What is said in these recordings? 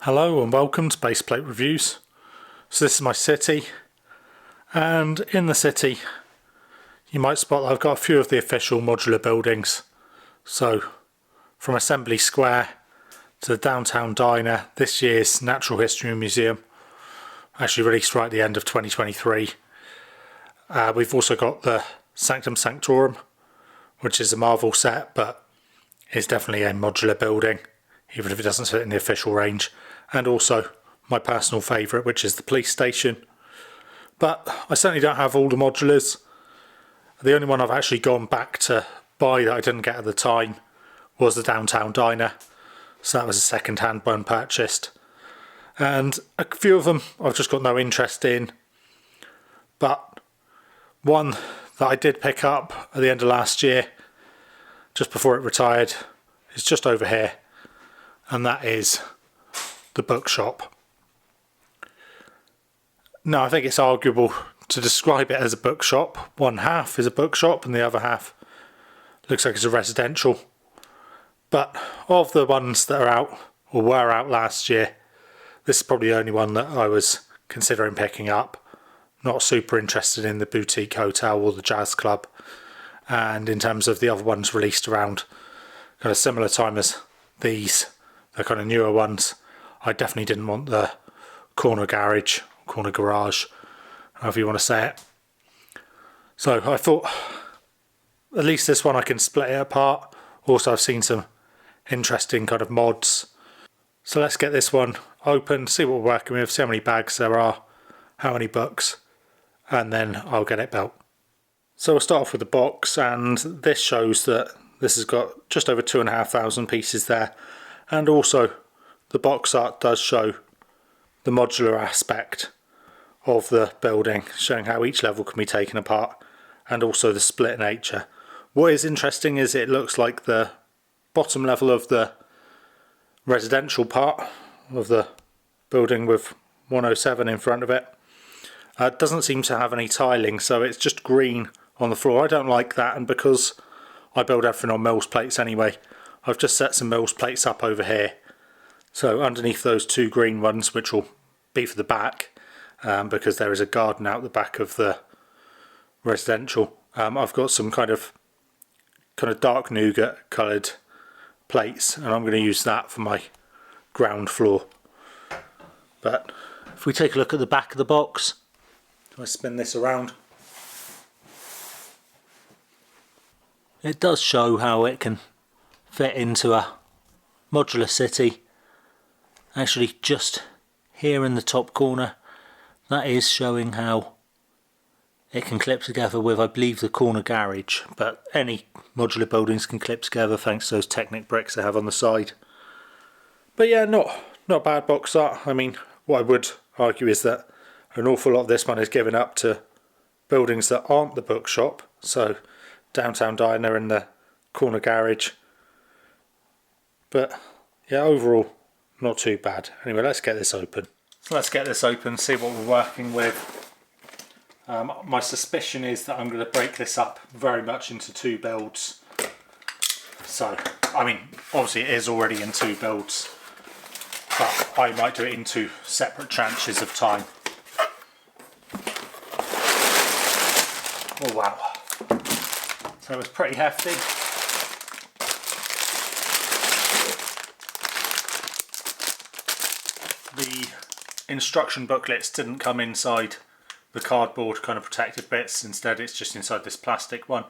Hello and welcome to Baseplate Reviews. So this is my city, and in the city you might spot that I've got a few of the official modular buildings. So from Assembly Square to the Downtown Diner, this year's Natural History Museum, actually released right at the end of 2023. We've also got the Sanctum Sanctorum, which is a Marvel set but is definitely a modular building, even if it doesn't fit in the official range. And also my personal favourite, which is the police station. But I certainly don't have all the modulars. The only one I've actually gone back to buy that I didn't get at the time was the Downtown Diner. So that was a second-hand one purchased. And a few of them I've just got no interest in. But one that I did pick up at the end of last year, just before it retired, is just over here. And that is the Bookshop. Now, I think it's arguable to describe it as a bookshop. One half is a bookshop and the other half looks like it's a residential. But of the ones that are out, or were out last year, this is probably the only one that I was considering picking up. Not super interested in the boutique hotel or the jazz club. And in terms of the other ones released around kind of similar time as these, the kind of newer ones, I definitely didn't want the corner garage, corner garage, however you want to say it. So I thought at least this one I can split it apart. Also, I've seen some interesting kind of mods. So let's get this one open, see what we're working with, see how many bags there are, how many books, and then I'll get it built. So we'll start off with the box, and this shows that this has got just over 2,500 pieces there. And also the box art does show the modular aspect of the building, showing how each level can be taken apart, and also the split nature. What is interesting is it looks like the bottom level of the residential part of the building with 107 in front of it doesn't seem to have any tiling, so it's just green on the floor. I don't like that, and because I build everything on Mills plates anyway, I've just set some Mills plates up over here. So underneath those two green ones, which will be for the back, because there is a garden out the back of the residential, I've got some kind of dark nougat coloured plates, and I'm going to use that for my ground floor. But if we take a look at the back of the box, if I spin this around, it does show how it can fit into a modular city. Actually, just here in the top corner, that is showing how it can clip together with, I believe, the corner garage. But any modular buildings can clip together thanks to those Technic bricks they have on the side. But yeah, not bad box art. I mean, what I would argue is that an awful lot of this one is given up to buildings that aren't the Bookshop. So Downtown Diner and the corner garage. But yeah, overall, not too bad. Anyway, let's get this open. So let's get this open, see what we're working with. My suspicion is that I'm going to break this up very much into two builds. So, I mean, obviously it is already in two builds, but I might do it in two separate tranches of time. Oh wow. So it's pretty hefty. The instruction booklets didn't come inside the cardboard kind of protected bits, instead it's just inside this plastic one.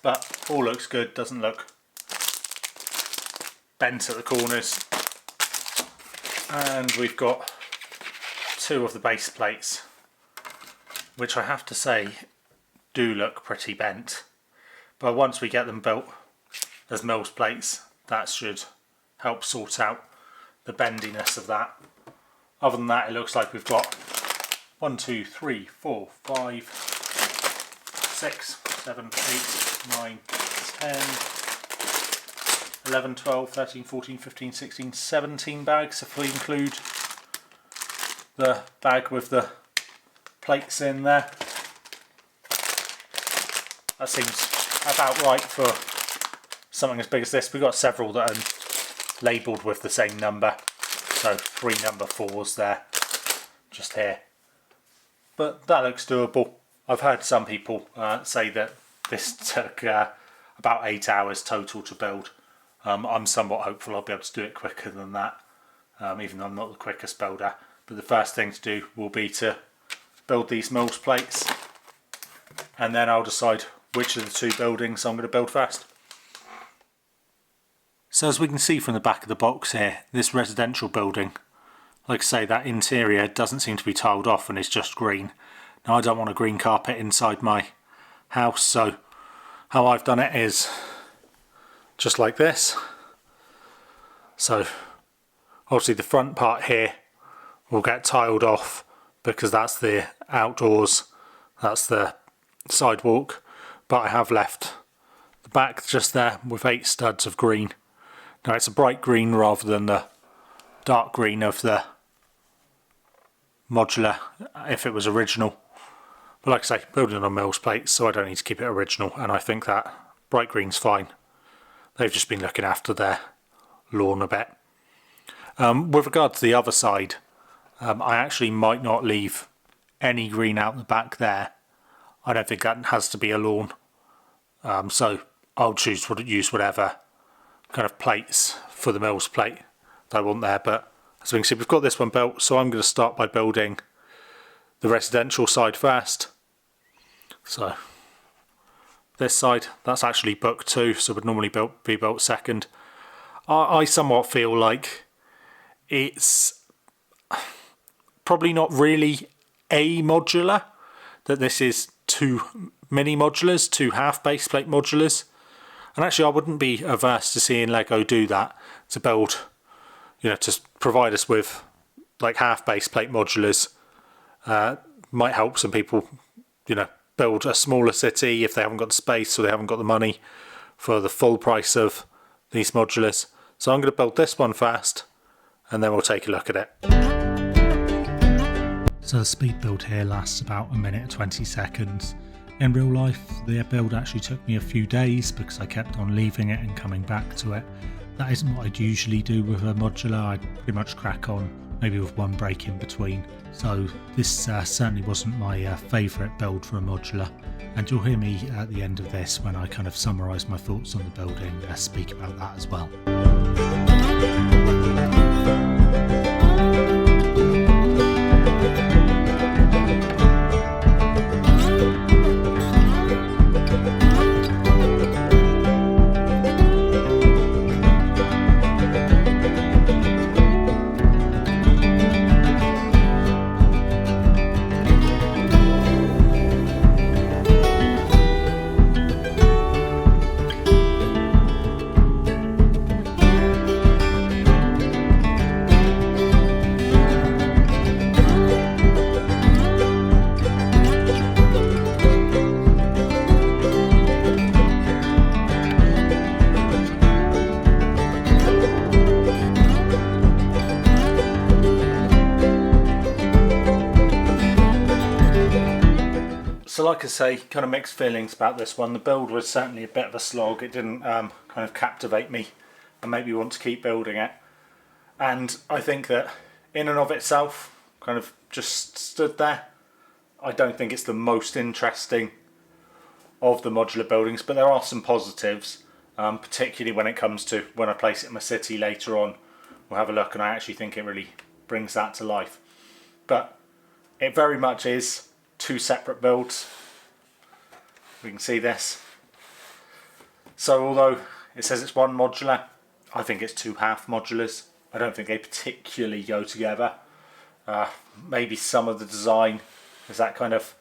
But all looks good, doesn't look bent at the corners. And we've got two of the base plates, which I have to say do look pretty bent. But once we get them built as Mills plates, that should help sort out the bendiness of that. Other than that, it looks like we've got 1, 2, 3, 4, 5, 6, 7, 8, 9, 10, 11, 12, 13, 14, 15, 16, 17 bags if we include the bag with the plates in there. That seems about right for something as big as this. We've got several that are labelled with the same number. So 3 number 4s there, just here. But that looks doable. I've heard some people say that this took about 8 hours total to build. I'm somewhat hopeful I'll be able to do it quicker than that, even though I'm not the quickest builder. But the first thing to do will be to build these mills plates, and then I'll decide which of the 2 buildings I'm going to build first. So as we can see from the back of the box here, this residential building, like I say, that interior doesn't seem to be tiled off and it's just green. Now I don't want a green carpet inside my house, so how I've done it is just like this. So obviously the front part here will get tiled off because that's the outdoors, that's the sidewalk, but I have left the back just there with 8 studs of green. Now it's a bright green rather than the dark green of the modular if it was original. But like I say, building on mills plates, so I don't need to keep it original, and I think that bright green's fine. They've just been looking after their lawn a bit. With regard to the other side, I actually might not leave any green out the back there. I don't think that has to be a lawn. So I'll use whatever kind of plates for the mills plate that I want there. But as we can see, we've got this one built, so I'm going to start by building the residential side first. So this side, that's actually book 2, so would normally be built second. I somewhat feel like it's probably not really a modular, that this is 2 mini modulars, 2 half base plate modulars. And actually I wouldn't be averse to seeing LEGO do that, to build, to provide us with like half base plate modulars. Might help some people, build a smaller city if they haven't got the space or they haven't got the money for the full price of these modulars. So I'm going to build this one first, and then we'll take a look at it. So the speed build here lasts about 1 minute and 20 seconds. In real life, the build actually took me a few days because I kept on leaving it and coming back to it. That isn't what I'd usually do with a modular. I'd pretty much crack on, maybe with 1 break in between. So this certainly wasn't my favourite build for a modular. And you'll hear me at the end of this, when I kind of summarise my thoughts on the building, speak about that as well. So like I say, kind of mixed feelings about this one. The build was certainly a bit of a slog. It didn't kind of captivate me and make me want to keep building it. And I think that in and of itself, kind of just stood there. I don't think it's the most interesting of the modular buildings, but there are some positives, particularly when it comes to when I place it in my city later on. We'll have a look, and I actually think it really brings that to life. But it very much is 2 separate builds. We can see this. So although it says it's 1 modular, I think it's 2 half modulars. I don't think they particularly go together. Maybe some of the design is that kind of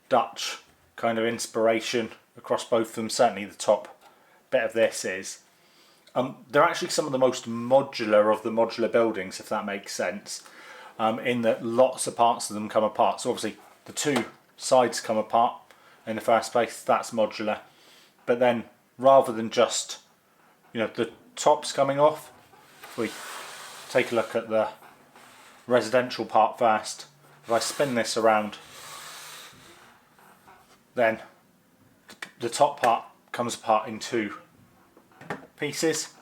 Dutch kind of inspiration across both of them. Certainly the top bit of this is. They're actually some of the most modular of the modular buildings, if that makes sense, in that lots of parts of them come apart. So obviously the 2 sides come apart in the first place, that's modular. But then rather than just the tops coming off, if we take a look at the residential part first, if I spin this around, then the top part comes apart in 2 pieces,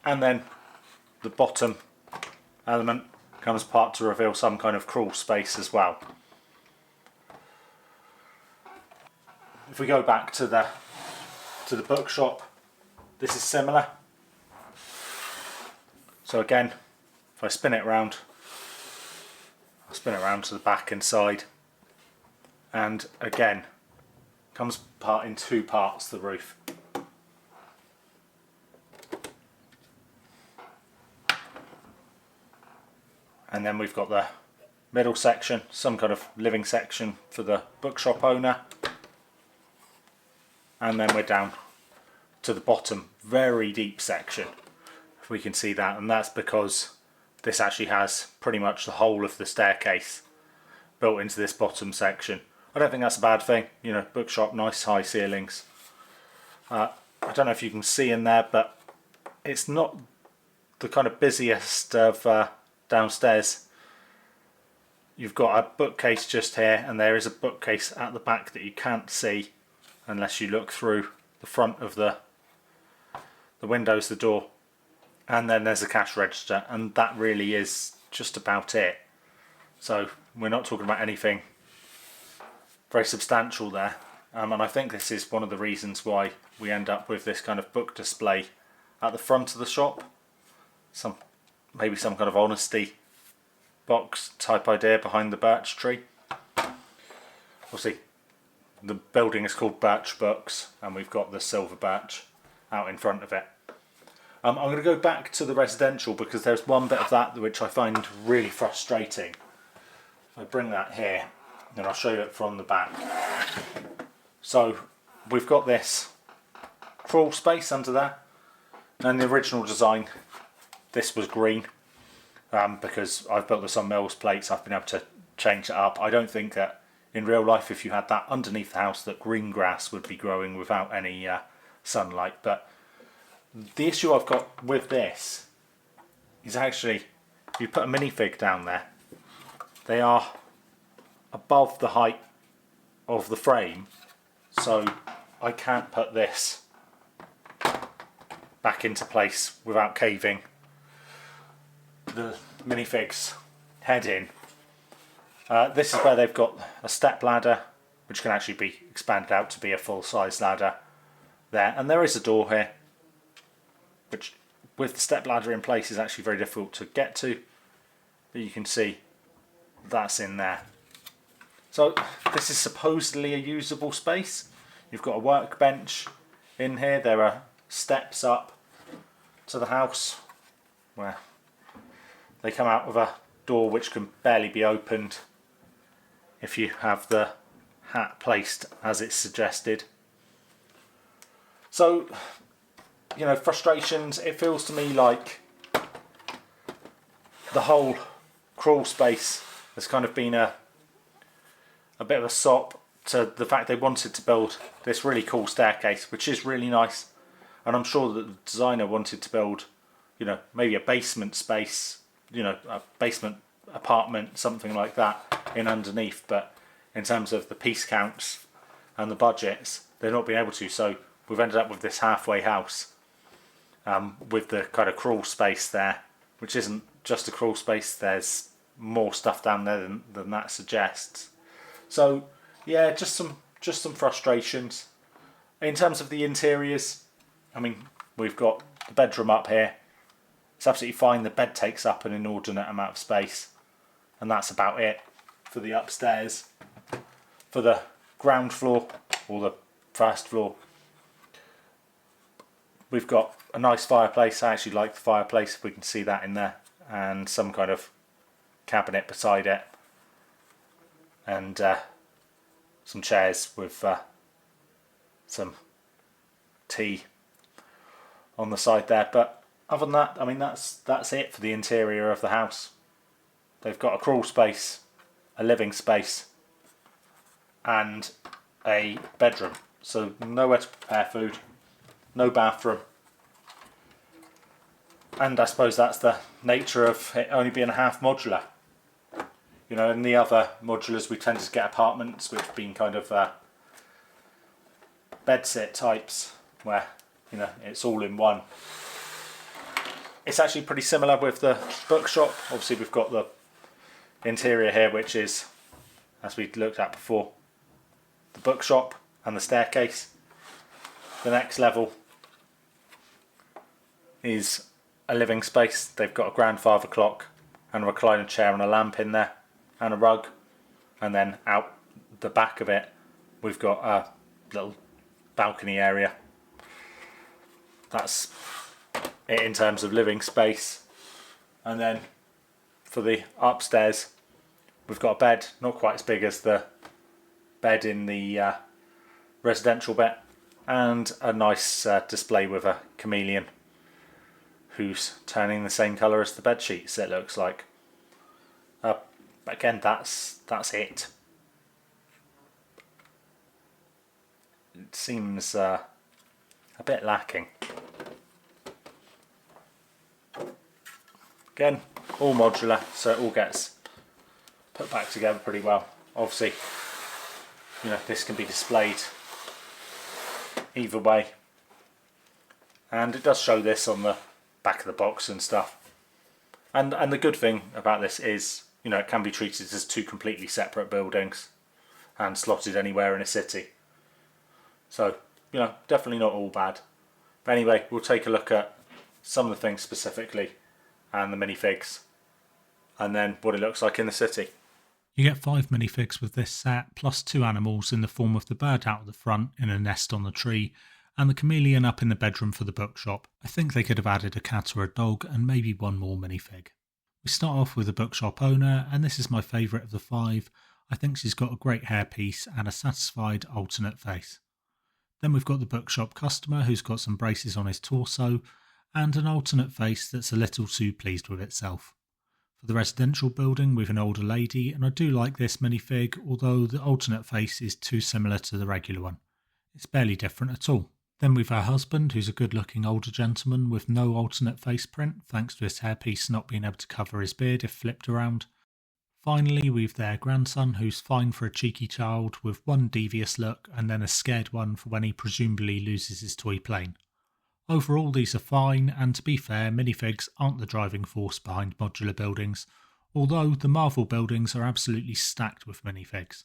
and then the bottom element comes apart to reveal some kind of crawl space as well. If we go back to the bookshop, this is similar. So again, if I spin it around, I'll spin it around to the back and side, and again comes apart in two parts, the roof. And then we've got the middle section, some kind of living section for the bookshop owner. And then we're down to the bottom, very deep section, if we can see that. And that's because this actually has pretty much the whole of the staircase built into this bottom section. I don't think that's a bad thing, you know, bookshop, nice high ceilings. I don't know if you can see in there, but it's not the kind of busiest of downstairs. You've got a bookcase just here, and there is a bookcase at the back that you can't see unless you look through the front of the windows, the door, and then there's a cash register, and that really is just about it. So we're not talking about anything very substantial there, and I think this is one of the reasons why we end up with this kind of book display at the front of the shop. Maybe some kind of honesty box type idea behind the birch tree. We'll see. The building is called Birch Books, and we've got the silver birch out in front of it. I'm going to go back to the residential because there's one bit of that which I find really frustrating. If I bring that here, then I'll show you it from the back. So we've got this crawl space under there, and the original design, this was green. Because I've built this on Mills plates, I've been able to change it up. I don't think that in real life, if you had that underneath the house, that green grass would be growing without any sunlight. But the issue I've got with this is actually, if you put a minifig down there, they are above the height of the frame, so I can't put this back into place without caving the minifig's head in. This is where they've got a step ladder, which can actually be expanded out to be a full-size ladder there, and there is a door here, which with the step ladder in place is actually very difficult to get to, but you can see that's in there. So this is supposedly a usable space. You've got a workbench in here, there are steps up to the house where they come out of a door which can barely be opened if you have the hat placed as it's suggested. So, you know, frustrations, it feels to me like the whole crawl space has kind of been a bit of a sop to the fact they wanted to build this really cool staircase, which is really nice, and I'm sure that the designer wanted to build, you know, maybe a basement space, you know, a basement apartment, something like that in underneath, but in terms of the piece counts and the budgets, they've not been able to, so we've ended up with this halfway house with the kind of crawl space there, which isn't just a crawl space, there's more stuff down there than that suggests. So yeah, just some frustrations. In terms of the interiors, I mean, we've got the bedroom up here. It's absolutely fine, the bed takes up an inordinate amount of space, and that's about it for the upstairs. For the ground floor, or the first floor, we've got a nice fireplace. I actually like the fireplace, if we can see that in there, and some kind of cabinet beside it, and some chairs with some tea on the side there. But other than that, I mean, that's it for the interior of the house. They've got a crawl space, a living space, and a bedroom. So nowhere to prepare food, no bathroom. And I suppose that's the nature of it only being a half modular. You know, in the other modulars we tend to get apartments which have been kind of bedsit types, where, you know, it's all in one. It's actually pretty similar with the Bookshop. Obviously we've got the interior here, which is, as we looked at before, the Bookshop and the staircase. The next level is a living space. They've got a grandfather clock and a recliner chair and a lamp in there and a rug, and then out the back of it we've got a little balcony area. That's it in terms of living space. And then for the upstairs we've got a bed, not quite as big as the bed in the residential bit, and a nice display with a chameleon who's turning the same colour as the bed sheets, it looks like. Again, that's it. It seems a bit lacking. Again, all modular, so it all gets put back together pretty well. Obviously, you know, this can be displayed either way, and it does show this on the back of the box and stuff. And the good thing about this is, you know, it can be treated as two completely separate buildings and slotted anywhere in a city. So, you know, definitely not all bad. But anyway, we'll take a look at some of the things specifically and the minifigs, and then what it looks like in the city. You get 5 minifigs with this set, plus 2 animals in the form of the bird out at the front in a nest on the tree, and the chameleon up in the bedroom for the bookshop. I think they could have added a cat or a dog and maybe one more minifig. We start off with the bookshop owner, and this is my favourite of the 5. I think she's got a great hairpiece and a satisfied alternate face. Then we've got the bookshop customer who's got some braces on his torso and an alternate face that's a little too pleased with itself. For the residential building, we've an older lady, and I do like this minifig, although the alternate face is too similar to the regular one. It's barely different at all. Then we've our husband, who's a good-looking older gentleman with no alternate face print, thanks to his hairpiece not being able to cover his beard if flipped around. Finally, we've their grandson, who's fine for a cheeky child, with one devious look and then a scared one for when he presumably loses his toy plane. Overall, these are fine, and to be fair, minifigs aren't the driving force behind modular buildings, although the Marvel buildings are absolutely stacked with minifigs.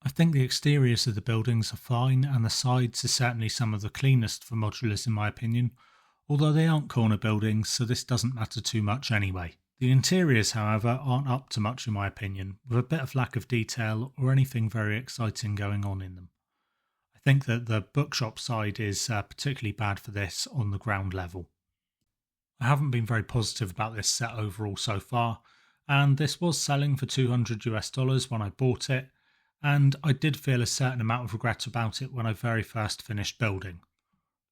I think the exteriors of the buildings are fine, and the sides are certainly some of the cleanest for modulars in my opinion, although they aren't corner buildings, so this doesn't matter too much anyway. The interiors, however, aren't up to much in my opinion, with a bit of lack of detail or anything very exciting going on in them. I think that the bookshop side is particularly bad for this on the ground level. I haven't been very positive about this set overall so far, and this was selling for $200 when I bought it, and I did feel a certain amount of regret about it when I very first finished building.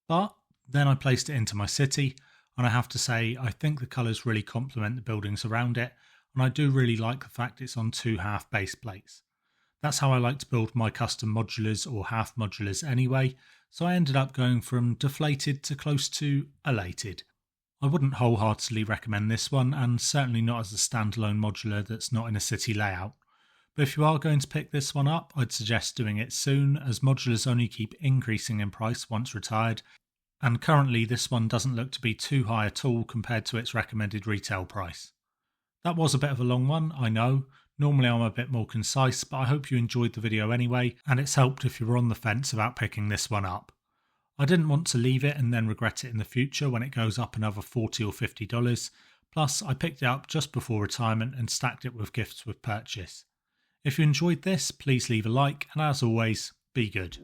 But then I placed it into my city, and I have to say I think the colours really complement the buildings around it, and I do really like the fact it's on 2 half base plates. That's how I like to build my custom modulars or half modulars anyway, so I ended up going from deflated to close to elated. I wouldn't wholeheartedly recommend this one, and certainly not as a standalone modular that's not in a city layout. But if you are going to pick this one up, I'd suggest doing it soon, as modulars only keep increasing in price once retired, and currently this one doesn't look to be too high at all compared to its recommended retail price. That was a bit of a long one, I know. Normally I'm a bit more concise, but I hope you enjoyed the video anyway, and it's helped if you were on the fence about picking this one up. I didn't want to leave it and then regret it in the future when it goes up another $40 or $50, plus I picked it up just before retirement and stacked it with gifts with purchase. If you enjoyed this, please leave a like, and as always, be good.